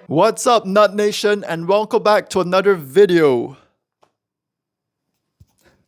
What's up, Nut Nation, and welcome back to another video.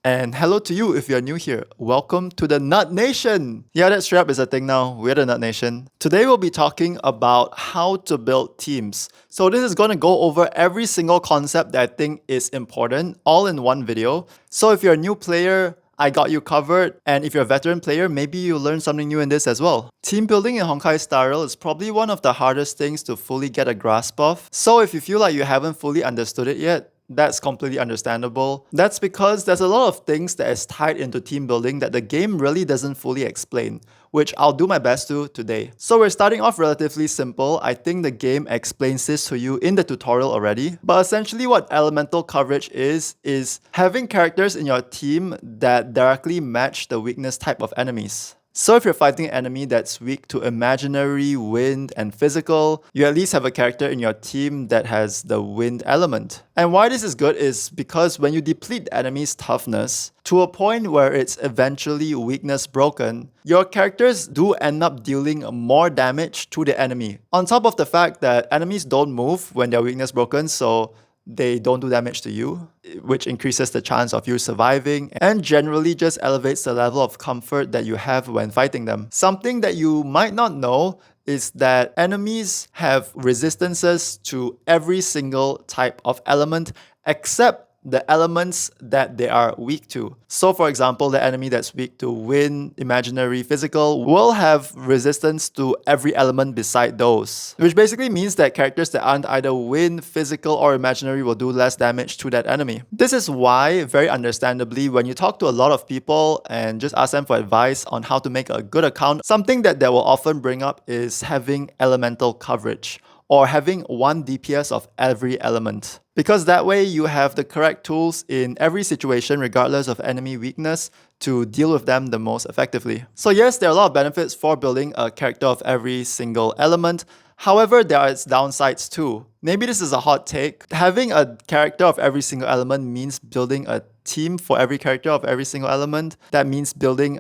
And hello to you if you're new here. Welcome to the Nut Nation. Yeah, that straight up is a thing now. We're the Nut Nation. Today we'll be talking about how to build teams. So this is going to go over every single concept that I think is important, all in one video. So if you're a new player, I got you covered, and if you're a veteran player, maybe you'll learn something new in this as well. Team building in Honkai Star Rail is probably one of the hardest things to fully get a grasp of. So if you feel like you haven't fully understood it yet, that's completely understandable. That's because there's a lot of things that is tied into team building that the game really doesn't fully explain, which I'll do my best to today. So we're starting off relatively simple. I think the game explains this to you in the tutorial already. But essentially what elemental coverage is having characters in your team that directly match the weakness type of enemies. So if you're fighting an enemy that's weak to imaginary, wind, and physical, you at least have a character in your team that has the wind element. And why this is good is because when you deplete the enemy's toughness to a point where it's eventually weakness broken, your characters do end up dealing more damage to the enemy. On top of the fact that enemies don't move when they're weakness broken, so they don't do damage to you, which increases the chance of you surviving and generally just elevates the level of comfort that you have when fighting them. Something that you might not know is that enemies have resistances to every single type of element except the elements that they are weak to. So for example, the enemy that's weak to wind, imaginary, physical will have resistance to every element beside those. Which basically means that characters that aren't either wind, physical, or imaginary will do less damage to that enemy. This is why, very understandably, when you talk to a lot of people and just ask them for advice on how to make a good account, something that they will often bring up is having elemental coverage, or having 1 DPS of every element. Because that way you have the correct tools in every situation regardless of enemy weakness to deal with them the most effectively. So yes, there are a lot of benefits for building a character of every single element. However, there are its downsides too. Maybe this is a hot take. Having a character of every single element means building a team for every character of every single element. That means building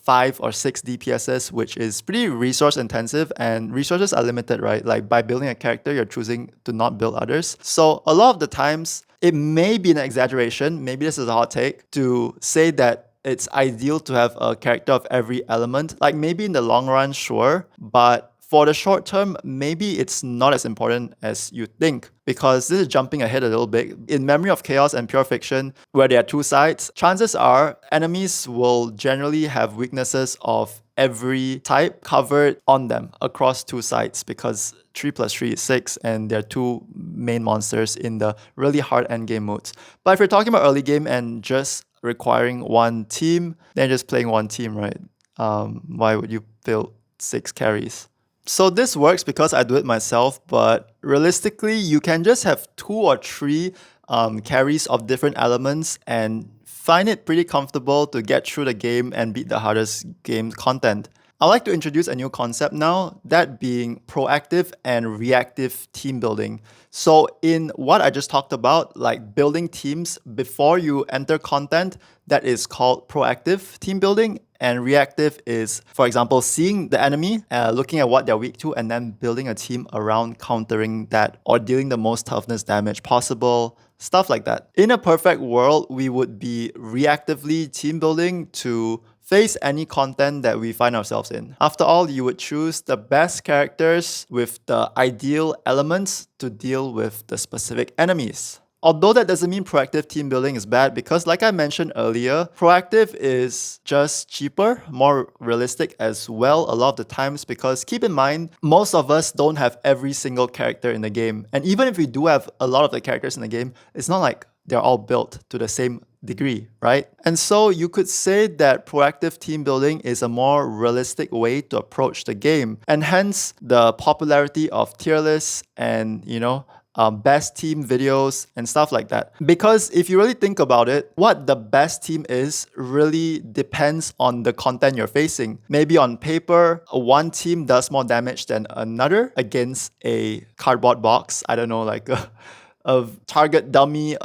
5 or 6 DPSs, which is pretty resource intensive, and resources are limited, right? Like by building a character, you're choosing to not build others. So a lot of the times, it may be an exaggeration, maybe this is a hot take, to say that it's ideal to have a character of every element. Like maybe in the long run, sure, but for the short term, maybe it's not as important as you think, because this is jumping ahead a little bit. In Memory of Chaos and Pure Fiction, where there are 2 sides, chances are enemies will generally have weaknesses of every type covered on them across 2 sides, because 3 plus 3 is 6 and there are 2 main monsters in the really hard endgame modes. But if you're talking about early game and just requiring 1 team, then just playing 1 team, right? Why would you build 6 carries? So this works because I do it myself, but realistically, you can just have 2 or 3 carries of different elements and find it pretty comfortable to get through the game and beat the hardest game content. I'd like to introduce a new concept now, that being proactive and reactive team building. So in what I just talked about, like building teams before you enter content, that is called proactive team building. And reactive is, for example, seeing the enemy, looking at what they're weak to, and then building a team around countering that or dealing the most toughness damage possible, stuff like that. In a perfect world, we would be reactively team building to face any content that we find ourselves in. After all, you would choose the best characters with the ideal elements to deal with the specific enemies. Although that doesn't mean proactive team building is bad, because like I mentioned earlier, proactive is just cheaper, more realistic as well a lot of the times, because keep in mind, most of us don't have every single character in the game. And even if we do have a lot of the characters in the game, it's not like they're all built to the same degree, right? And so you could say that proactive team building is a more realistic way to approach the game, and hence the popularity of tier lists and, best team videos and stuff like that. Because if you really think about it, what the best team is really depends on the content you're facing. Maybe on paper, 1 team does more damage than another against a cardboard box. I don't know, like a target dummy,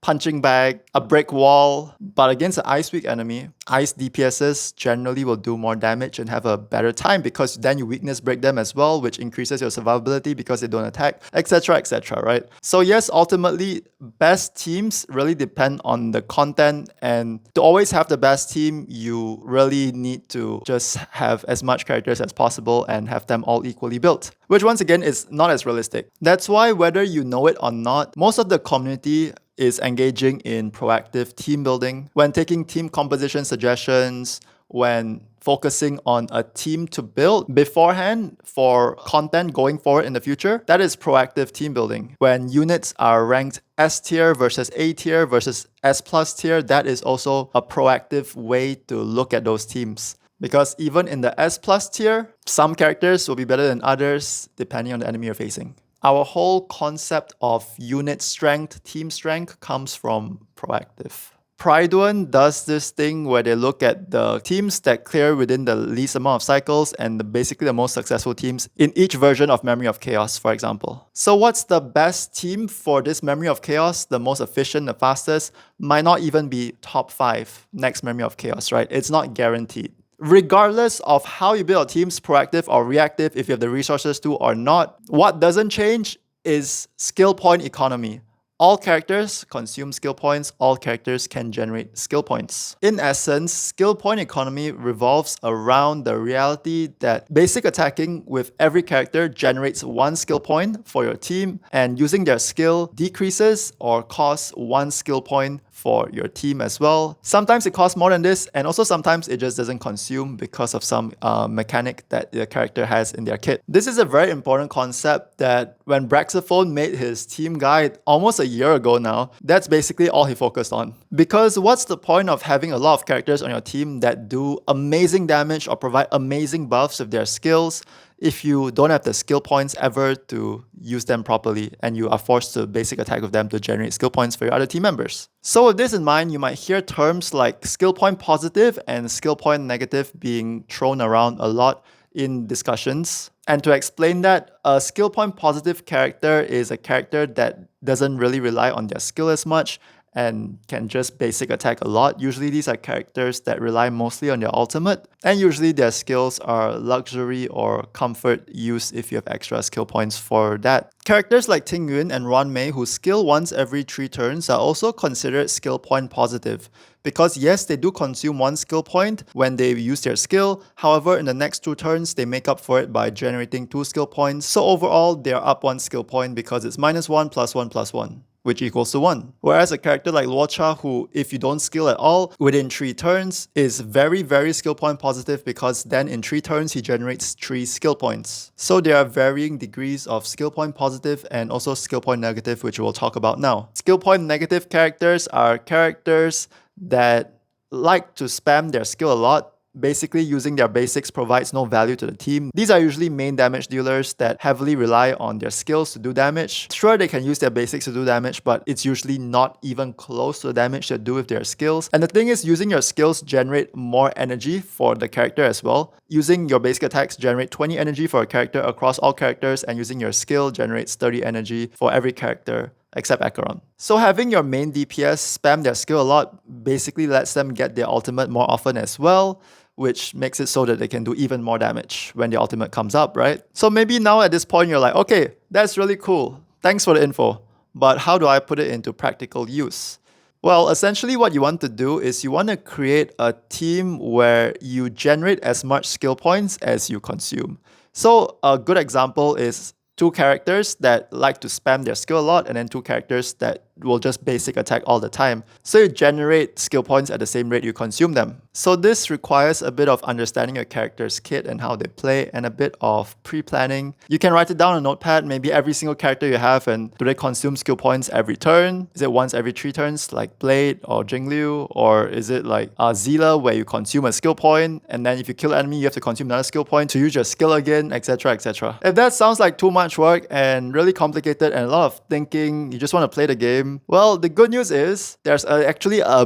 punching bag, a brick wall. But against an ice weak enemy, ice DPSs generally will do more damage and have a better time because then you weakness break them as well, which increases your survivability because they don't attack, etc., right? So yes, ultimately, best teams really depend on the content, and to always have the best team, you really need to just have as much characters as possible and have them all equally built, which once again is not as realistic. That's why whether you know it or not, most of the community is engaging in proactive team building, when taking team composition suggestions, when focusing on a team to build beforehand for content going forward in the future. That is proactive team building. When units are ranked S tier versus A tier versus S plus tier, that is also a proactive way to look at those teams. Because even in the S plus tier, some characters will be better than others depending on the enemy you're facing. Our whole concept of unit strength, team strength comes from proactive. Pridewan does this thing where they look at the teams that clear within the least amount of cycles and basically the most successful teams in each version of Memory of Chaos, for example. So what's the best team for this Memory of Chaos? The most efficient, the fastest, might not even be top 5 next Memory of Chaos, right? It's not guaranteed. Regardless of how you build teams, proactive or reactive, if you have the resources to or not, what doesn't change is skill point economy. All characters consume skill points, all characters can generate skill points. In essence, skill point economy revolves around the reality that basic attacking with every character generates 1 skill point for your team, and using their skill decreases or costs 1 skill point for your team as well. Sometimes it costs more than this, and also sometimes it just doesn't consume because of some mechanic that the character has in their kit. This is a very important concept that when Braxophone made his team guide almost a year ago now, that's basically all he focused on. Because what's the point of having a lot of characters on your team that do amazing damage or provide amazing buffs with their skills if you don't have the skill points ever to use them properly and you are forced to basic attack with them to generate skill points for your other team members? So with this in mind, you might hear terms like skill point positive and skill point negative being thrown around a lot in discussions. And to explain that, a skill point positive character is a character that doesn't really rely on their skill as much and can just basic attack a lot. Usually these are characters that rely mostly on their ultimate, and usually their skills are luxury or comfort use if you have extra skill points for that. Characters like Ting Yun and Ron Mei, who skill once every 3 turns, are also considered skill point positive. Because yes, they do consume 1 skill point when they use their skill. However, in the next 2 turns, they make up for it by generating 2 skill points. So overall, they're up 1 skill point because it's -1 + 1 + 1. Which equals to 1. Whereas a character like Luocha, who if you don't skill at all within 3 turns, is very, very skill point positive because then in 3 turns he generates 3 skill points. So there are varying degrees of skill point positive and also skill point negative, which we'll talk about now. Skill point negative characters are characters that like to spam their skill a lot. Basically, using their basics provides no value to the team. These are usually main damage dealers that heavily rely on their skills to do damage. Sure, they can use their basics to do damage, but it's usually not even close to the damage they do with their skills. And the thing is, using your skills generate more energy for the character as well. Using your basic attacks generate 20 energy for a character across all characters, and using your skill generates 30 energy for every character except Acheron. So having your main DPS spam their skill a lot basically lets them get their ultimate more often as well, which makes it so that they can do even more damage when the ultimate comes up, right? So maybe now at this point you're like, okay, that's really cool. Thanks for the info. But how do I put it into practical use? Well, essentially what you want to do is you want to create a team where you generate as much skill points as you consume. So a good example is 2 characters that like to spam their skill a lot, and then 2 characters that will just basic attack all the time. So you generate skill points at the same rate you consume them. So this requires a bit of understanding a character's kit and how they play, and a bit of pre-planning. You can write it down on a notepad, maybe every single character you have, and do they consume skill points every turn? Is it once every 3 turns like Blade or Jingliu? Or is it like Zila where you consume a skill point, and then if you kill an enemy you have to consume another skill point to use your skill again, etc, etc. If that sounds like too much work and really complicated and a lot of thinking, you just want to play the game, well, the good news is there's actually an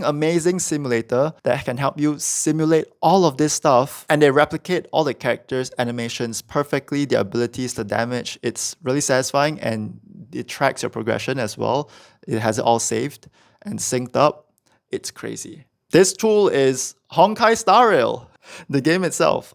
amazing simulator that can help you simulate all of this stuff, and they replicate all the characters' animations perfectly, their abilities, the damage. It's really satisfying, and it tracks your progression as well. it has it all saved and synced up. It's crazy. This tool is Honkai Star Rail, the game itself.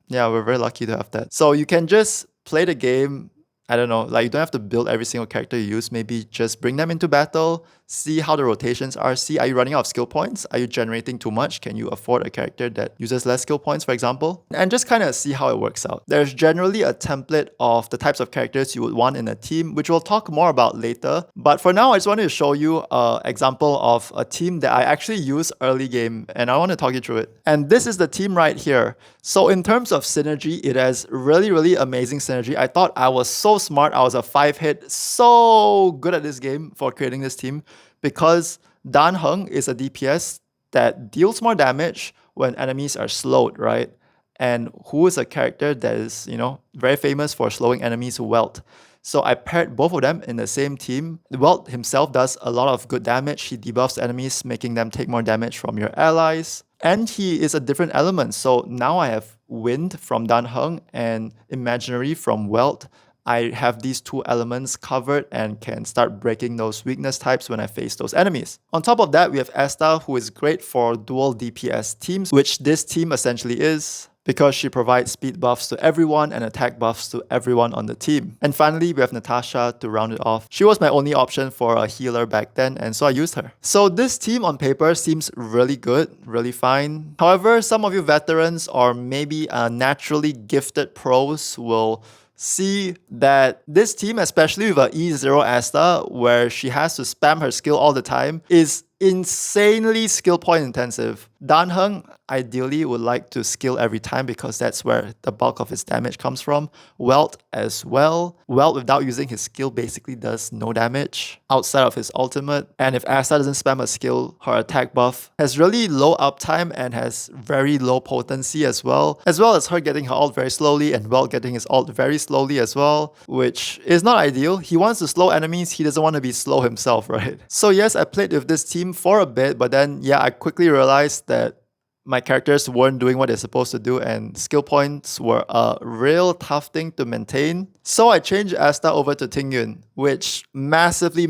Yeah, we're very lucky to have that. So you can just play the game. I don't know, like you don't have to build every single character you use. Maybe just bring them into battle, see how the rotations are, see are you running out of skill points? Are you generating too much? Can you afford a character that uses less skill points, for example? And just kind of see how it works out. There's generally a template of the types of characters you would want in a team, which we'll talk more about later. But for now, I just wanted to show you an example of a team that I actually use early game, and I want to talk you through it. And this is the team right here. So in terms of synergy, it has really, really amazing synergy. I thought I was so smart. I was a 5-hit, so good at this game for creating this team because Dan Heng is a DPS that deals more damage when enemies are slowed, right? And who is a character that is, very famous for slowing enemies? Welt. So I paired both of them in the same team. Welt himself does a lot of good damage. He debuffs enemies, making them take more damage from your allies. And he is a different element. So now I have Wind from Dan Heng and Imaginary from Welt. I have these two elements covered and can start breaking those weakness types when I face those enemies. On top of that, we have Asta, who is great for dual DPS teams, which this team essentially is, because she provides speed buffs to everyone and attack buffs to everyone on the team. And finally, we have Natasha to round it off. She was my only option for a healer back then, and so I used her. So this team on paper seems really good, really fine. However, some of you veterans or maybe naturally gifted pros will see that this team, especially with a E0 Asta, where she has to spam her skill all the time, is insanely skill point intensive. Dan Heng ideally would like to skill every time because that's where the bulk of his damage comes from. Welt as well. Welt, without using his skill, basically does no damage outside of his ultimate. And if Asta doesn't spam a skill, her attack buff has really low uptime and has very low potency as well as her getting her ult very slowly and Welt getting his ult very slowly as well, which is not ideal. He wants to slow enemies, he doesn't want to be slow himself, right? So yes, I played with this team for a bit, but then I quickly realized that my characters weren't doing what they're supposed to do and skill points were a real tough thing to maintain. So I changed Asta over to Tingyun, which massively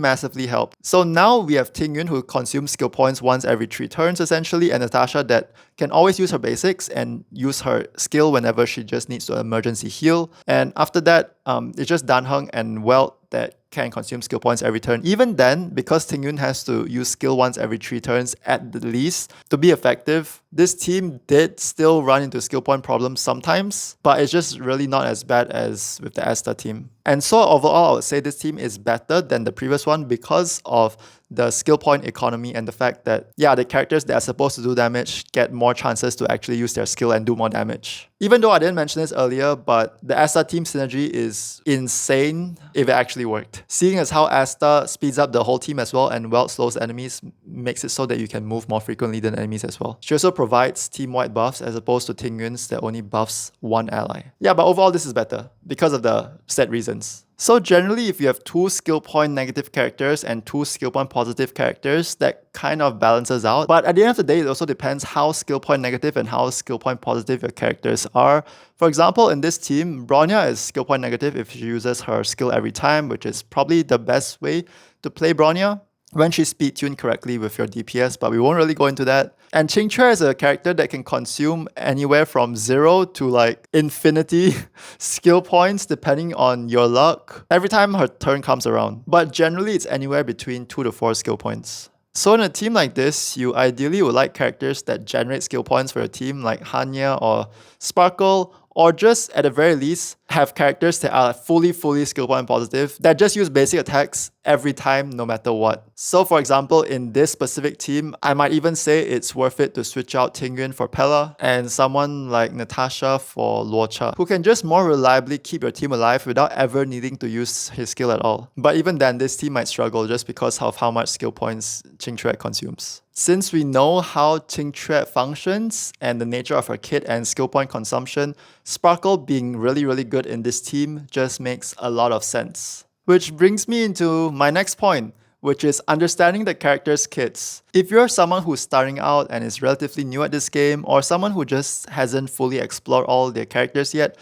helped. So now we have Tingyun who consumes skill points once every 3 turns essentially, and Natasha that can always use her basics and use her skill whenever she just needs to emergency heal. And after that, it's just Dan Heng and Welt that can consume skill points every turn. Even then, because Tingyun has to use skill once every 3 turns at the least to be effective, this team did still run into skill point problems sometimes, but it's just really not as bad as with the Asta team. And so overall, I would say this team is better than the previous one because of the skill point economy and the fact that, the characters that are supposed to do damage get more chances to actually use their skill and do more damage. Even though I didn't mention this earlier, but the Asta team synergy is insane if it actually worked. Seeing as how Asta speeds up the whole team as well and Welt slows enemies makes it so that you can move more frequently than enemies as well. She also provides team-wide buffs as opposed to Tingyun's that only buffs one ally. But overall this is better because of the set reasons. So generally, if you have 2 skill point negative characters and 2 skill point positive characters, that kind of balances out. But at the end of the day, it also depends how skill point negative and how skill point positive your characters are. For example, in this team, Bronya is skill point negative if she uses her skill every time, which is probably the best way to play Bronya when she's speed tuned correctly with your DPS, but we won't really go into that. And Qingque is a character that can consume anywhere from 0 to like infinity skill points depending on your luck every time her turn comes around. But generally it's anywhere between 2 to 4 skill points. So in a team like this, you ideally would like characters that generate skill points for your team like Hanya or Sparkle, or just at the very least have characters that are fully skill point positive that just use basic attacks every time no matter what. So for example, in this specific team, I might even say it's worth it to switch out Tingyun for Pella and someone like Natasha for Luocha, who can just more reliably keep your team alive without ever needing to use his skill at all. But even then, this team might struggle just because of how much skill points Qingque consumes. Since we know how Qingque functions and the nature of her kit and skill point consumption, Sparkle being really good in this team just makes a lot of sense. Which brings me into my next point, which is understanding the character's kits. If you're someone who's starting out and is relatively new at this game, or someone who just hasn't fully explored all their characters yet,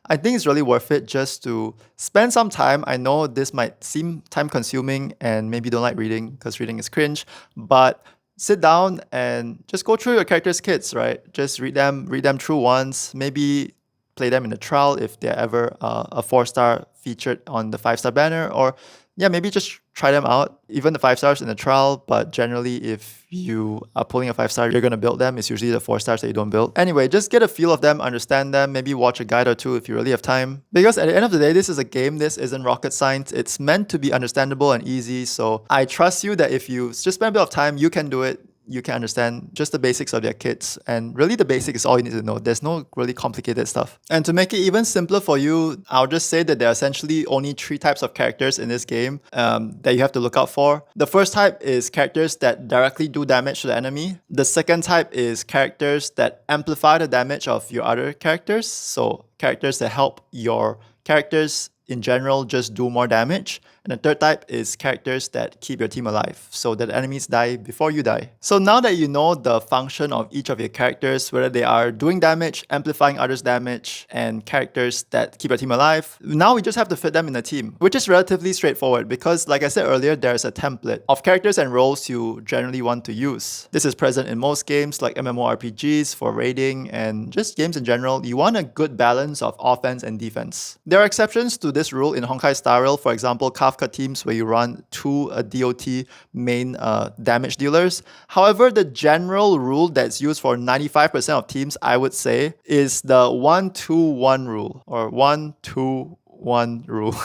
I think it's really worth it just to spend some time. I know this might seem time consuming and maybe you don't like reading because reading is cringe, but sit down and just go through your character's kits, right? Just read them through once, maybe play them in a trial if they're ever a 4-star featured on the 5-star banner, or yeah, maybe just try them out, even the 5 stars in the trial. But generally, if you are pulling a 5-star, you're going to build them. It's usually the 4 stars that you don't build. Anyway, just get a feel of them, understand them, maybe watch a guide or two if you really have time. Because at the end of the day, this is a game. This isn't rocket science. It's meant to be understandable and easy. So I trust you that if you just spend a bit of time, you can do it. You can understand just the basics of their kits. And really the basic is all you need to know. There's no really complicated stuff. And to make it even simpler for you, I'll just say that there are essentially only 3 types of characters in this game that you have to look out for. The first type is characters that directly do damage to the enemy. The second type is characters that amplify the damage of your other characters. So characters that help your characters in general just do more damage. And the third type is characters that keep your team alive, so that enemies die before you die. So now that you know the function of each of your characters, whether they are doing damage, amplifying others' damage, and characters that keep your team alive, now we just have to fit them in a team, which is relatively straightforward because, like I said earlier, there's a template of characters and roles you generally want to use. This is present in most games like MMORPGs for raiding and just games in general. You want a good balance of offense and defense. There are exceptions to this rule in Honkai Star Rail, for example, Kafka teams where you run 2 DOT main damage dealers. However, the general rule that's used for 95% of teams, I would say, is the 1-2-1 rule, or 1-2-1 rule.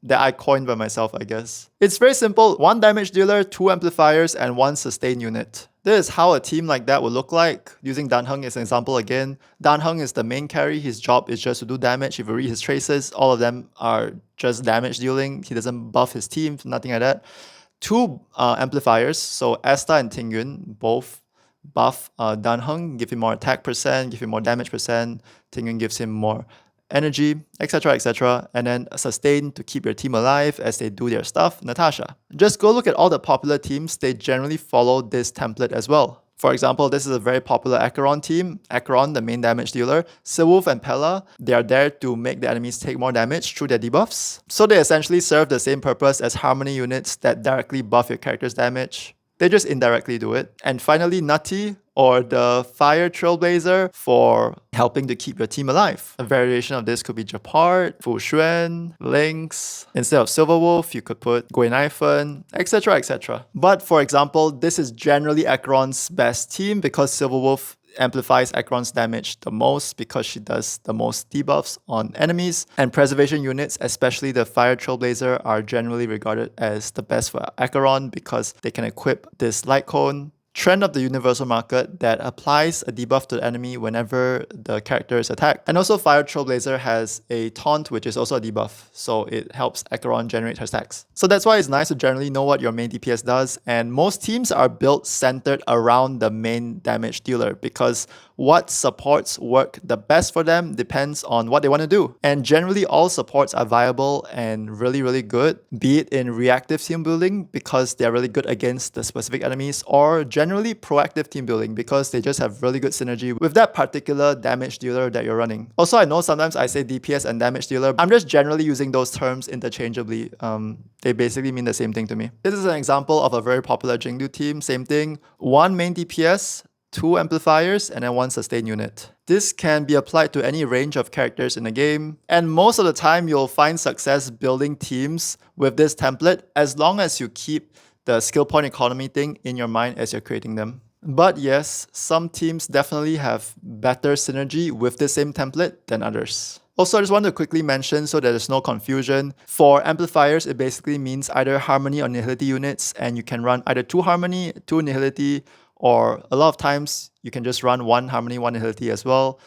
That I coined by myself, I guess. It's very simple. 1 damage dealer, 2 amplifiers, and 1 sustain unit. This is how a team like that would look like. Using Dan Heng as an example again. Dan Heng is the main carry. His job is just to do damage. If you read his traces, all of them are just damage dealing. He doesn't buff his team, nothing like that. 2 amplifiers, so Asta and Tingyun, both buff Dan Heng, give him more attack percent, give him more damage percent. Tingyun gives him more energy, etc., etc. And then sustain to keep your team alive as they do their stuff, Natasha. Just go look at all the popular teams. They generally follow this template as well. For example, this is a very popular Acheron team. Acheron, the main damage dealer. Silwolf and Pella, they are there to make the enemies take more damage through their debuffs. So they essentially serve the same purpose as Harmony units that directly buff your character's damage. They just indirectly do it. And finally, Nutty, or the Fire Trailblazer, for helping to keep your team alive. A variation of this could be Japart, Fu Xuan, Lynx. Instead of Silverwolf, you could put Guinaifen, etc., etc. But for example, this is generally Acheron's best team because Silverwolf amplifies Acheron's damage the most because she does the most debuffs on enemies. And preservation units, especially the Fire Trailblazer, are generally regarded as the best for Acheron because they can equip this light cone trend of the universal market that applies a debuff to the enemy whenever the character is attacked. And also Fire Trailblazer has a taunt, which is also a debuff, so it helps Acheron generate her stacks. So that's why it's nice to generally know what your main DPS does, and most teams are built centered around the main damage dealer because what supports work the best for them depends on what they want to do. And generally all supports are viable and really, really good, be it in reactive team building because they're really good against the specific enemies, or generally proactive team building because they just have really good synergy with that particular damage dealer that you're running. Also, I know sometimes I say DPS and damage dealer. I'm just generally using those terms interchangeably. They basically mean the same thing to me. This is an example of a very popular Jingdu team. Same thing. 1 main DPS, 2 amplifiers, and then 1 sustain unit. This can be applied to any range of characters in the game, and most of the time you'll find success building teams with this template as long as you keep the skill point economy thing in your mind as you're creating them. But yes, some teams definitely have better synergy with the same template than others. Also, I just want to quickly mention so that there's no confusion. For amplifiers, it basically means either Harmony or Nihility units, and you can run either 2 Harmony, 2 Nihility, or a lot of times you can just run 1 Harmony, 1 Nihility as well.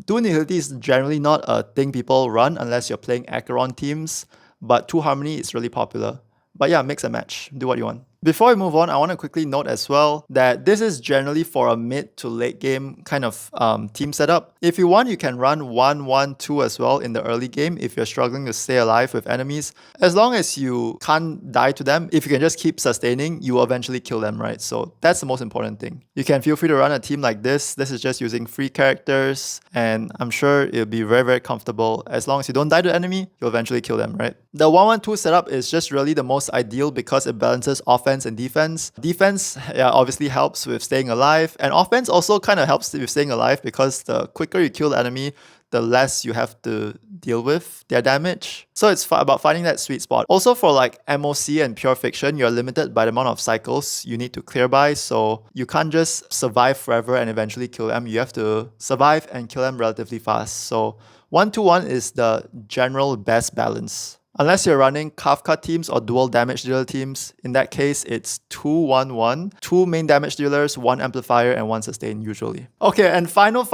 2 Nihility is generally not a thing people run unless you're playing Acheron teams, but 2 Harmony is really popular. But yeah, mix and match. Do what you want. Before we move on, I want to quickly note as well that this is generally for a mid to late game kind of team setup. If you want, you can run 1-1-2 as well in the early game if you're struggling to stay alive with enemies. As long as you can't die to them, if you can just keep sustaining, you will eventually kill them, right? So that's the most important thing. You can feel free to run a team like this. This is just using free characters, and I'm sure it'll be very, very comfortable. As long as you don't die to the enemy, you'll eventually kill them, right? The 1-1-2 setup is just really the most ideal because it balances offense and defense. Defense obviously helps with staying alive, and offense also kind of helps with staying alive because the quicker you kill the enemy, the less you have to deal with their damage. So it's about finding that sweet spot. Also for like MOC and pure fiction, you're limited by the amount of cycles you need to clear by. So you can't just survive forever and eventually kill them. You have to survive and kill them relatively fast. So 1-1 is the general best balance. Unless you're running Kafka teams or dual damage dealer teams, in that case, it's 2-1-1, 2 main damage dealers, 1 amplifier, and 1 sustain usually. Okay, and final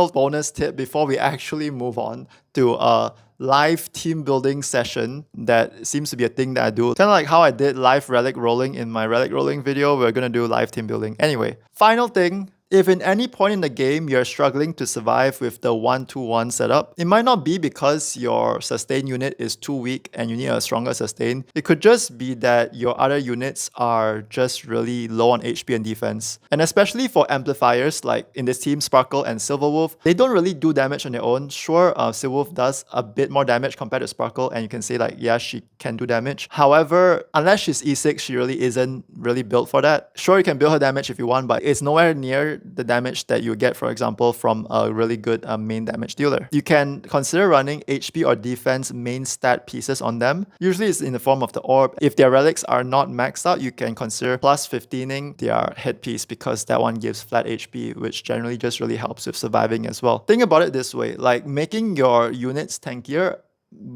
bonus tip before we actually move on to a live team building session that seems to be a thing that I do. Kind of like how I did live relic rolling in my relic rolling video, we're gonna do live team building. Anyway, final thing. If in any point in the game you're struggling to survive with the 1-2-1 setup, it might not be because your sustain unit is too weak and you need a stronger sustain. It could just be that your other units are just really low on HP and defense. And especially for amplifiers like in this team, Sparkle and Silverwolf, they don't really do damage on their own. Sure, Silverwolf does a bit more damage compared to Sparkle, and you can say like, yeah, she can do damage. However, unless she's E6, she really isn't really built for that. Sure, you can build her damage if you want, but it's nowhere near the damage that you get, for example, from a really good main damage dealer. You can consider running HP or defense main stat pieces on them. Usually it's in the form of the orb. If their relics are not maxed out, you can consider plus 15ing their headpiece because that one gives flat HP, which generally just really helps with surviving as well. Think about it this way, like making your units tankier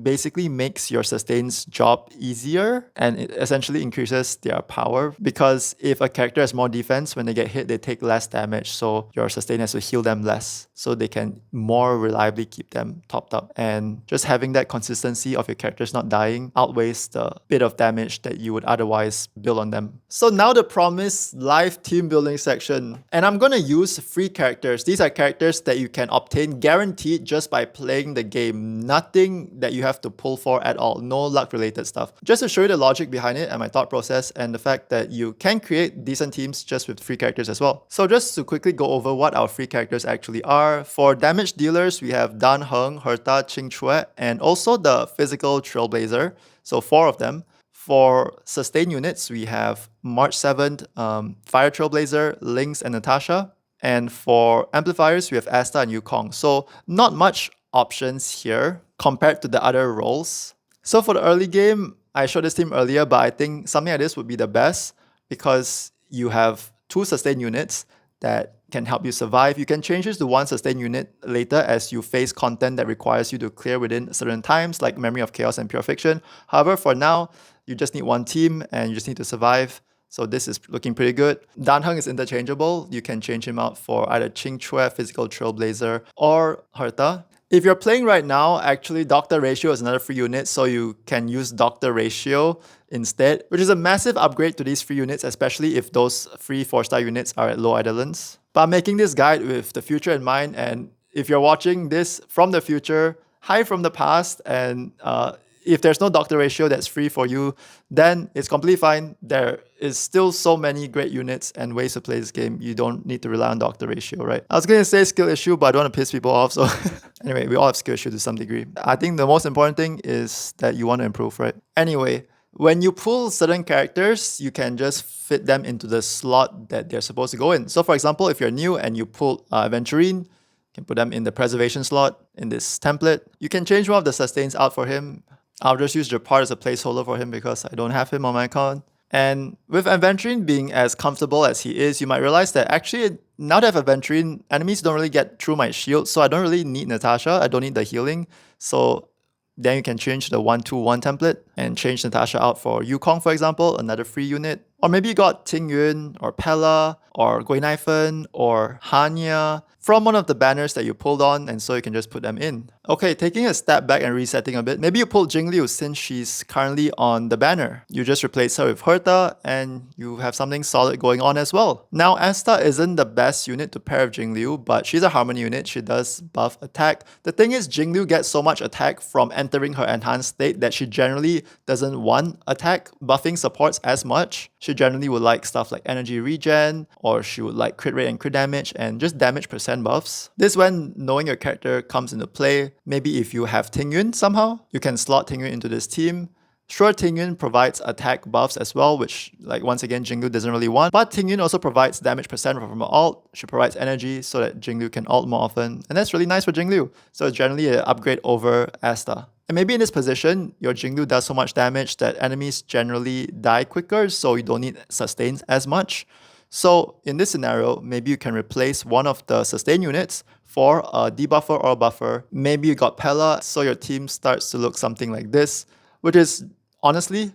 basically makes your sustain's job easier, and it essentially increases their power because if a character has more defense, when they get hit, they take less damage, so your sustain has to heal them less so they can more reliably keep them topped up. And just having that consistency of your characters not dying outweighs the bit of damage that you would otherwise build on them. So now the promised live team building section, and I'm gonna use free characters. These are characters that you can obtain guaranteed just by playing the game. Nothing that you have to pull for at all. No luck related stuff. Just to show you the logic behind it and my thought process and the fact that you can create decent teams just with free characters as well. So just to quickly go over what our free characters actually are. For damage dealers, we have Dan Heng, Herta, Qing Chue, and also the physical Trailblazer. So 4 of them. For sustain units, we have March 7th, Fire Trailblazer, Lynx, and Natasha. And for amplifiers, we have Asta and Yukong. So not much options here compared to the other roles. So for the early game, I showed this team earlier, but I think something like this would be the best because you have 2 sustain units that can help you survive. You can change this to 1 sustain unit later as you face content that requires you to clear within certain times, like Memory of Chaos and Pure Fiction. However, for now, you just need 1 team and you just need to survive. So this is looking pretty good. Dan Heng is interchangeable. You can change him out for either Qing Chue, Physical Trailblazer, or Herta. If you're playing right now, actually Doctor Ratio is another free unit, so you can use Doctor Ratio instead, which is a massive upgrade to these free units, especially if those free 4-star units are at low idolence. But I'm making this guide with the future in mind, and if you're watching this from the future, hi from the past, and if there's no Doctor Ratio that's free for you, then it's completely fine. There is still so many great units and ways to play this game. You don't need to rely on Doctor Ratio, right? I was going to say skill issue, but I don't want to piss people off. So anyway, we all have skill issue to some degree. I think the most important thing is that you want to improve, right? Anyway, when you pull certain characters, you can just fit them into the slot that they're supposed to go in. So for example, if you're new and you pull Aventurine, you can put them in the preservation slot in this template. You can change one of the sustains out for him. I'll just use Japar as a placeholder for him because I don't have him on my account. And with Aventurine being as comfortable as he is, you might realize that actually now that I have Aventurine, enemies don't really get through my shield, so I don't really need Natasha. I don't need the healing. So then you can change the 1-2-1 template and change Natasha out for Yukong, for example, another free unit. Or maybe you got Ting Yun or Pella or Gui Naifen or Hanya from one of the banners that you pulled on, and so you can just put them in. Okay, taking a step back and resetting a bit, maybe you pull Jingliu since she's currently on the banner. You just replace her with Herta and you have something solid going on as well. Now, Asta isn't the best unit to pair with Jingliu, but she's a harmony unit. She does buff attack. The thing is, Jingliu gets so much attack from entering her enhanced state that she generally doesn't want attack buffing supports as much. She generally would like stuff like energy regen, or she would like crit rate and crit damage and just damage percent buffs. This is when knowing your character comes into play. Maybe if you have Ting Yun somehow, you can slot Ting Yun into this team. Sure, Ting Yun provides attack buffs as well, which, like, once again, Jingliu doesn't really want. But Ting Yun also provides damage percent from her ult. She provides energy so that Jingliu can ult more often. And that's really nice for Jingliu. So it's generally an upgrade over Asta. And maybe in this position, your Jingliu does so much damage that enemies generally die quicker, so you don't need sustains as much. So in this scenario, maybe you can replace one of the sustain units for a debuffer or a buffer. Maybe you got Pella, so your team starts to look something like this, which is honestly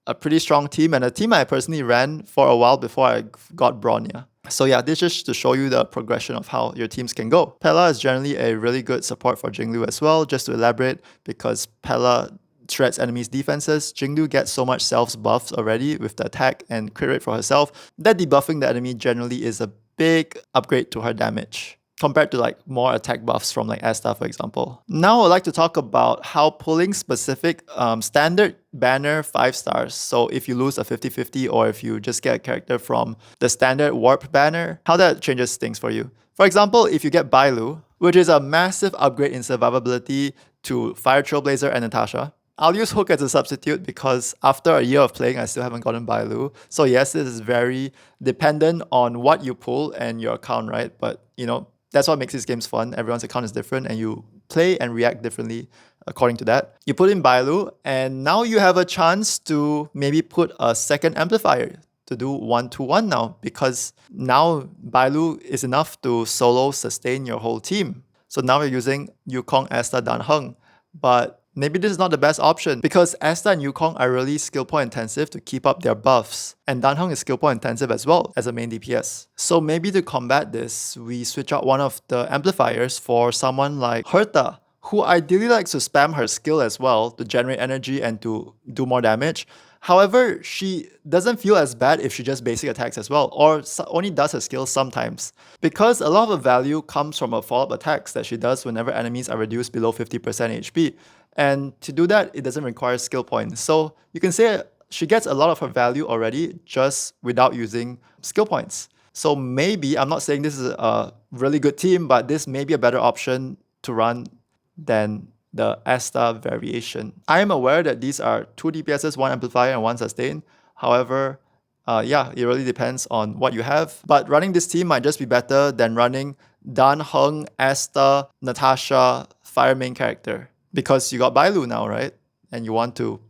a pretty strong team, and a team I personally ran for a while before I got Bronya. So yeah, this is just to show you the progression of how your teams can go. Pella is generally a really good support for Jingliu as well, just to elaborate, because Pella shreds enemies' defenses. Jingliu gets so much self buffs already with the attack and crit rate for herself that debuffing the enemy generally is a big upgrade to her damage, compared to like more attack buffs from like Asta, for example. Now I'd like to talk about how pulling specific standard banner 5 stars, so if you lose a 50-50 or if you just get a character from the standard warp banner, how that changes things for you. For example, if you get Bailu, which is a massive upgrade in survivability to Fire Trailblazer and Natasha. I'll use Hook as a substitute because after a year of playing, I still haven't gotten Bailu. So yes, this is very dependent on what you pull and your account, right? But you know, that's what makes these games fun. Everyone's account is different and you play and react differently according to that. You put in Bailu and now you have a chance to maybe put a second amplifier to do 1-1 now, because now Bailu is enough to solo sustain your whole team. So now you're using Yukong, Asta, Dan Heng. But maybe this is not the best option because Asta and Yukong are really skill point intensive to keep up their buffs. And Dan Heng is skill point intensive as well as a main DPS. So maybe to combat this, we switch out one of the amplifiers for someone like Herta, who ideally likes to spam her skill as well to generate energy and to do more damage. However, she doesn't feel as bad if she just basic attacks as well, or only does her skills sometimes. Because a lot of the value comes from her follow-up attacks that she does whenever enemies are reduced below 50% HP. And to do that, it doesn't require skill points. So you can say she gets a lot of her value already just without using skill points. So maybe, I'm not saying this is a really good team, but this may be a better option to run than the Asta variation. I am aware that these are 2 DPSs, 1 amplifier and 1 sustain. However, yeah, it really depends on what you have. But running this team might just be better than running Dan Heng, Asta, Natasha, fire main character. Because you got Bailu now, right? And you want to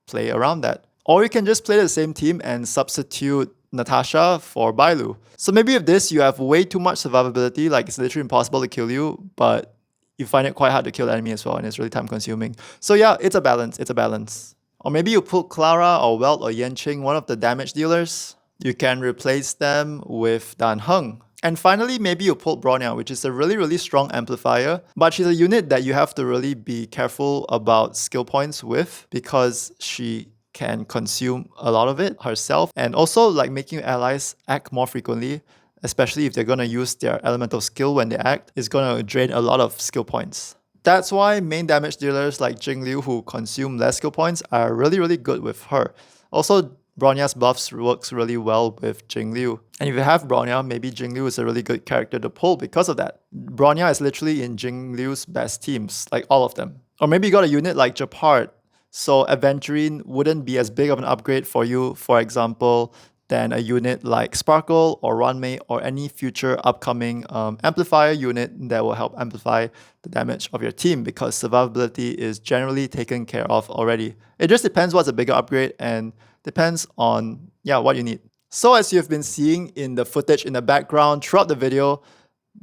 play around that. Or you can just play the same team and substitute Natasha for Bailu. So maybe with this, you have way too much survivability, like it's literally impossible to kill you, but you find it quite hard to kill the enemy as well, and it's really time consuming. So yeah, it's a balance. Or maybe you pull Clara or Welt or Yanqing, one of the damage dealers. You can replace them with Dan Heng. And finally, maybe you pull Bronya, which is a really strong amplifier, but she's a unit that you have to really be careful about skill points with because she can consume a lot of it herself, and also like making your allies act more frequently, especially if they're going to use their elemental skill when they act, is going to drain a lot of skill points. That's why main damage dealers like Jingliu who consume less skill points are really good with her. Also, Bronya's buffs works really well with Jingliu. And if you have Bronya, maybe Jingliu is a really good character to pull because of that. Bronya is literally in Jingliu's best teams, like all of them. Or maybe you got a unit like Japart, so Aventurine wouldn't be as big of an upgrade for you, for example, than a unit like Sparkle or Runmei or any future upcoming amplifier unit that will help amplify the damage of your team, because survivability is generally taken care of already. It just depends what's a bigger upgrade and depends on what you need. So as you've been seeing in the footage in the background throughout the video,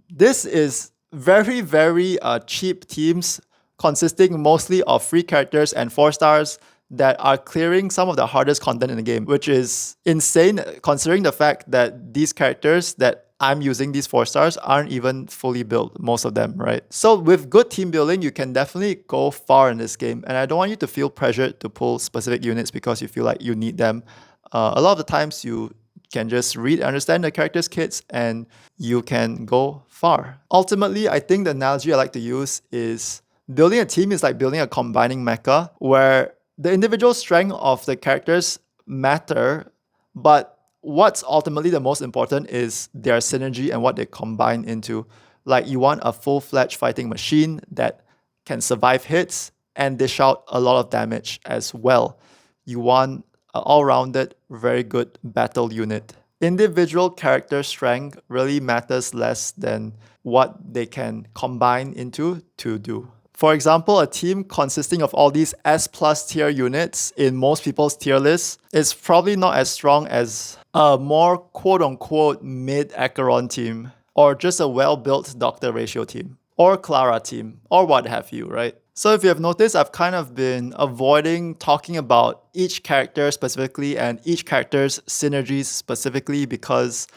this is very cheap teams consisting mostly of free characters and 4 stars that are clearing some of the hardest content in the game, which is insane considering the fact that these characters that I'm using, these 4 stars, aren't even fully built, most of them, right? So with good team building, you can definitely go far in this game. And I don't want you to feel pressured to pull specific units because you feel like you need them. A lot of the times you can just read and understand the characters' kits and you can go far. Ultimately, I think the analogy I like to use is building a team is like building a combining mecha where the individual strength of the characters matter, but what's ultimately the most important is their synergy and what they combine into. Like you want a full-fledged fighting machine that can survive hits and dish out a lot of damage as well. You want an all-rounded, very good battle unit. Individual character strength really matters less than what they can combine into to do. For example, a team consisting of all these S+ tier units in most people's tier lists is probably not as strong as a more quote-unquote mid-Acheron team, or just a well-built Doctor Ratio team, or Clara team, or what have you, right? So if you have noticed, I've kind of been avoiding talking about each character specifically and each character's synergies specifically because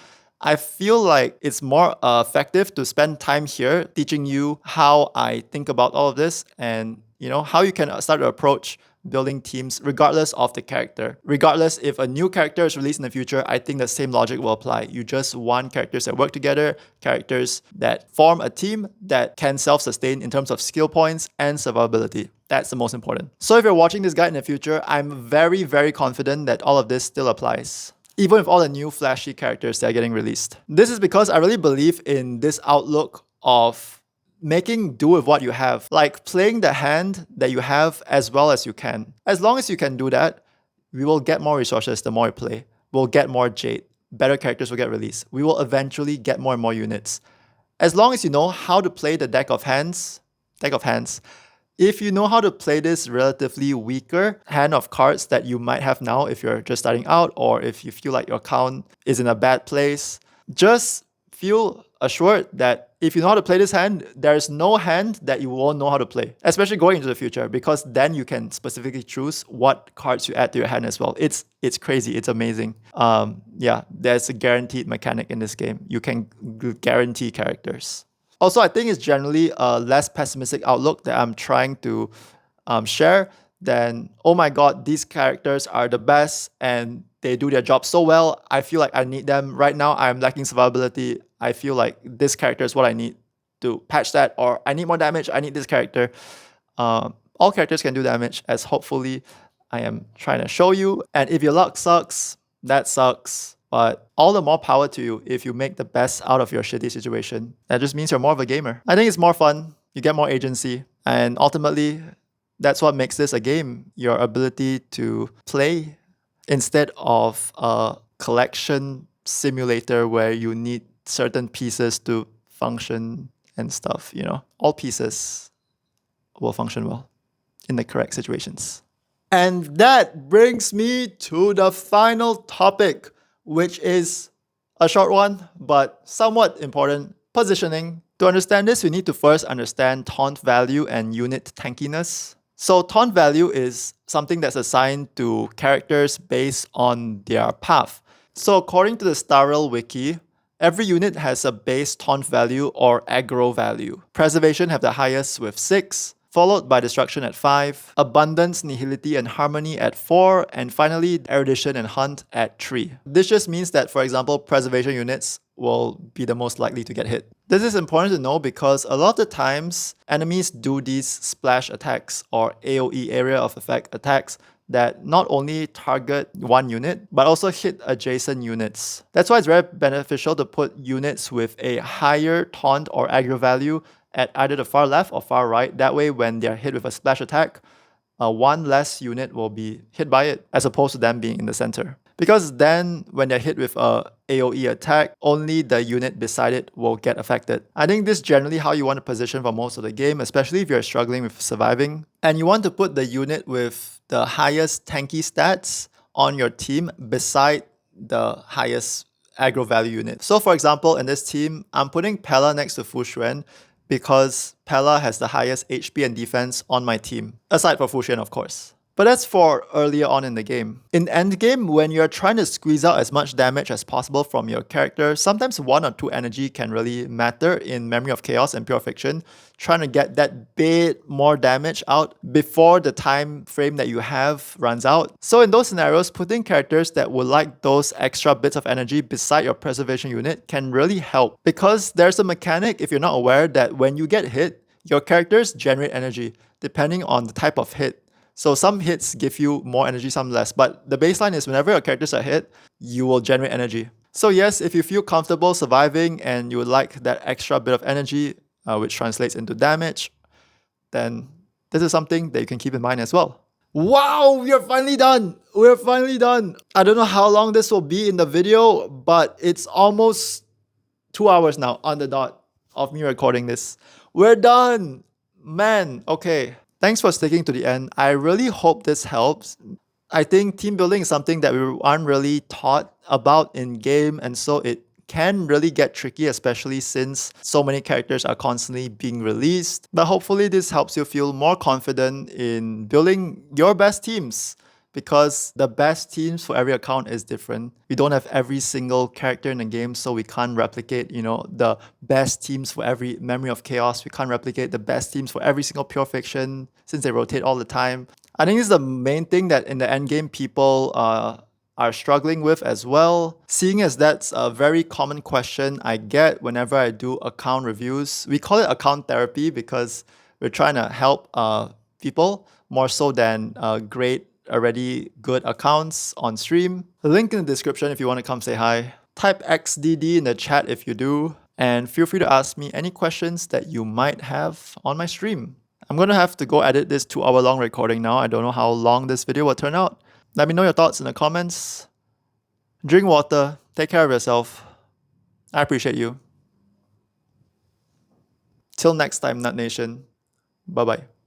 I feel like it's more effective to spend time here teaching you how I think about all of this and how you can start to approach building teams regardless of the character. Regardless if a new character is released in the future, I think the same logic will apply. You just want characters that work together, characters that form a team that can self-sustain in terms of skill points and survivability. That's the most important. So if you're watching this guide in the future, I'm very, very confident that all of this still applies, even with all the new flashy characters that are getting released. This is because I really believe in this outlook of making do with what you have, like playing the hand that you have as well as you can. As long as you can do that, we will get more resources the more you play. We'll get more Jade. Better characters will get released. We will eventually get more and more units. As long as you know how to play the deck of hands, if you know how to play this relatively weaker hand of cards that you might have now if you're just starting out or if you feel like your count is in a bad place, just feel assured that if you know how to play this hand, there's no hand that you won't know how to play, especially going into the future, because then you can specifically choose what cards you add to your hand as well. It's crazy. It's amazing. There's a guaranteed mechanic in this game. You can guarantee characters. Also, I think it's generally a less pessimistic outlook that I'm trying to share than, oh my god, these characters are the best and they do their job so well. I feel like I need them. Right now, I'm lacking survivability. I feel like this character is what I need to patch that, or I need more damage. I need this character. All characters can do damage, as hopefully I am trying to show you. And if your luck sucks, that sucks. But all the more power to you if you make the best out of your shitty situation. That just means you're more of a gamer. I think it's more fun. You get more agency. And ultimately, that's what makes this a game. Your ability to play instead of a collection simulator where you need certain pieces to function and stuff, all pieces will function well in the correct situations. And that brings me to the final topic, which is a short one, but somewhat important: positioning. To understand this, we need to first understand taunt value and unit tankiness. So taunt value is something that's assigned to characters based on their path. So according to the Starrel wiki, every unit has a base taunt value or aggro value. Preservation have the highest with 6, followed by Destruction at 5, Abundance, Nihility, and Harmony at 4, and finally Erudition and Hunt at 3. This just means that, for example, Preservation units will be the most likely to get hit. This is important to know because a lot of the times enemies do these splash attacks or AoE area of effect attacks that not only target one unit, but also hit adjacent units. That's why it's very beneficial to put units with a higher taunt or aggro value at either the far left or far right. That way, when they're hit with a splash attack, one less unit will be hit by it, as opposed to them being in the center. Because then, when they're hit with a AoE attack, only the unit beside it will get affected. I think this is generally how you want to position for most of the game, especially if you're struggling with surviving. And you want to put the unit with the highest tanky stats on your team beside the highest aggro value unit. So for example, in this team, I'm putting Pella next to Fu Xuan because Pella has the highest HP and defense on my team, aside from Fu Xuan, of course. But that's for earlier on in the game. In endgame, when you're trying to squeeze out as much damage as possible from your character, sometimes 1 or 2 energy can really matter in Memory of Chaos and Pure Fiction, trying to get that bit more damage out before the time frame that you have runs out. So in those scenarios, putting characters that would like those extra bits of energy beside your preservation unit can really help, because there's a mechanic, if you're not aware, that when you get hit, your characters generate energy depending on the type of hit. So some hits give you more energy, some less. But the baseline is whenever your characters are hit, you will generate energy. So yes, if you feel comfortable surviving and you would like that extra bit of energy, which translates into damage, then this is something that you can keep in mind as well. Wow, we are finally done. We're finally done. I don't know how long this will be in the video, but it's almost 2 hours now on the dot of me recording this. We're done. Man, okay. Thanks for sticking to the end. I really hope this helps. I think team building is something that we aren't really taught about in game, and so it can really get tricky, especially since so many characters are constantly being released. But hopefully this helps you feel more confident in building your best teams, because the best teams for every account is different. We don't have every single character in the game, so we can't replicate, the best teams for every Memory of Chaos. We can't replicate the best teams for every single Pure Fiction, since they rotate all the time. I think this is the main thing that in the end game people are struggling with as well. Seeing as that's a very common question I get whenever I do account reviews. We call it account therapy because we're trying to help people more so than grade already good accounts on stream. The link in the description if you want to come say hi. Type XDD in the chat if you do, and feel free to ask me any questions that you might have on my stream. I'm gonna have to go edit this 2-hour long recording now. I don't know how long this video will turn out. Let me know your thoughts in the comments. Drink water, take care of yourself. I appreciate you. Till next time, Nut Nation. Bye bye.